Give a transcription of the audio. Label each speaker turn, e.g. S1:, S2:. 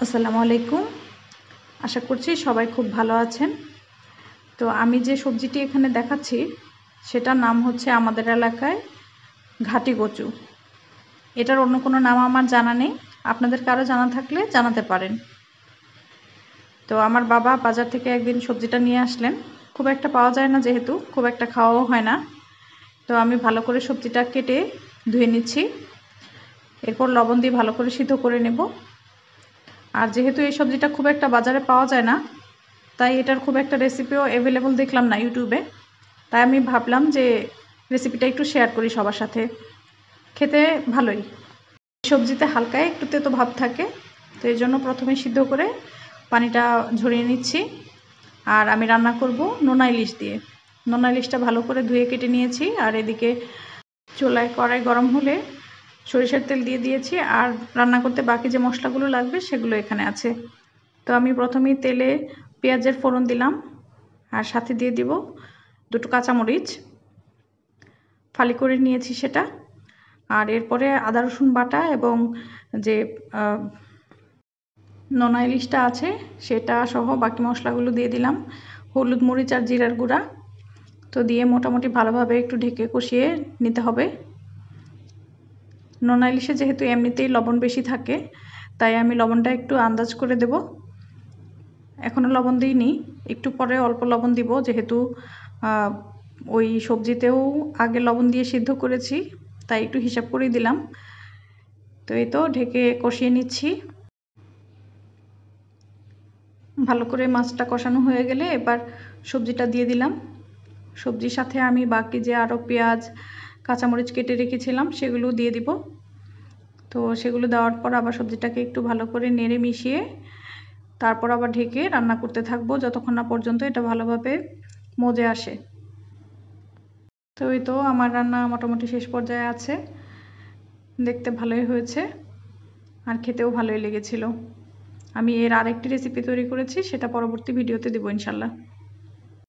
S1: আসসালামু আলাইকুম। আশা করছি সবাই খুব ভালো আছেন। তো আমি যে সবজিটি এখানে দেখাচ্ছি সেটার নাম হচ্ছে আমাদের এলাকায় ঘাটি কচু। এটার অন্য কোনো নাম আমার জানা নেই, আপনাদের কারো জানা থাকলে জানাতে পারেন। তো আমার বাবা বাজার থেকে একদিন সবজিটা নিয়ে আসলেন। খুব একটা পাওয়া যায় না, যেহেতু খুব একটা খাওয়াও হয় না। তো আমি ভালো করে সবজিটা কেটে ধুয়ে নিচ্ছি, এরপর লবণ দিয়ে ভালো করে সিদ্ধ করে নেব। আর যেহেতু এই সবজিটা খুব একটা বাজারে পাওয়া যায় না, তাই এটার খুব একটা রেসিপিও অ্যাভেলেবল দেখলাম না ইউটিউবে। তাই আমি ভাবলাম যে রেসিপিটা একটু শেয়ার করি সবার সাথে। খেতে ভালোই, সবজিতে হালকা একটু তেতো ভাব থাকে, তো এই জন্য প্রথমে সিদ্ধ করে পানিটা ঝরিয়ে নিচ্ছি। আর আমি রান্না করব নোনা ইলিশ দিয়ে। নোনা ইলিশটা ভালো করে ধুয়ে কেটে নিয়েছি। আর এদিকে চুলায় কড়াই গরম হলে সরিষার তেল দিয়ে দিয়েছি, আর রান্না করতে বাকি যে মশলাগুলো লাগবে সেগুলো এখানে আছে। তো আমি প্রথমেই তেলে পেঁয়াজের ফোড়ন দিলাম, আর সাথে দিয়ে দিব দুটো কাঁচামরিচ ফালি করে নিয়েছি সেটা। আর এরপরে আদা রসুন বাটা এবং যে নোনা ইলিশটা আছে সেটা সহ বাকি মশলাগুলো দিয়ে দিলাম, হলুদ মরিচ আর জিরার গুঁড়া। তো দিয়ে মোটামুটি ভালোভাবে একটু ঢেকে কষিয়ে নিতে হবে। নোনা ইলিশে যেহেতু এমনিতেই লবণ বেশি থাকে, তাই আমি লবণটা একটু আন্দাজ করে দেব। এখনও লবণ দিইনি, একটু পরে অল্প লবণ দিব, যেহেতু ওই সবজিতেও আগে লবণ দিয়ে সিদ্ধ করেছি, তাই একটু হিসাব করেই দিলাম। তো এই তো ঢেকে কষিয়ে নিচ্ছি। ভালো করে মাছটা কষানো হয়ে গেলে এবার সবজিটা দিয়ে দিলাম। সবজির সাথে আমি বাকি যে আরও পেঁয়াজ কাঁচামরিচ কেটে রেখেছিলাম সেগুলো দিয়ে দিব। তো সেগুলো দেওয়ার পর আবার সবজিটাকে একটু ভালো করে নেড়ে মিশিয়ে তারপর আবার ঢেকে রান্না করতে থাকবো যতক্ষণ না পর্যন্ত এটা ভালোভাবে মজে আসে। তো এই তো আমার রান্না মোটামুটি শেষ পর্যায়ে আছে। দেখতে ভালোই হয়েছে আর খেতেও ভালোই লেগেছিল। আমি এর আরেকটি রেসিপি তৈরি করেছি, সেটা পরবর্তী ভিডিওতে দেবো ইনশাল্লাহ।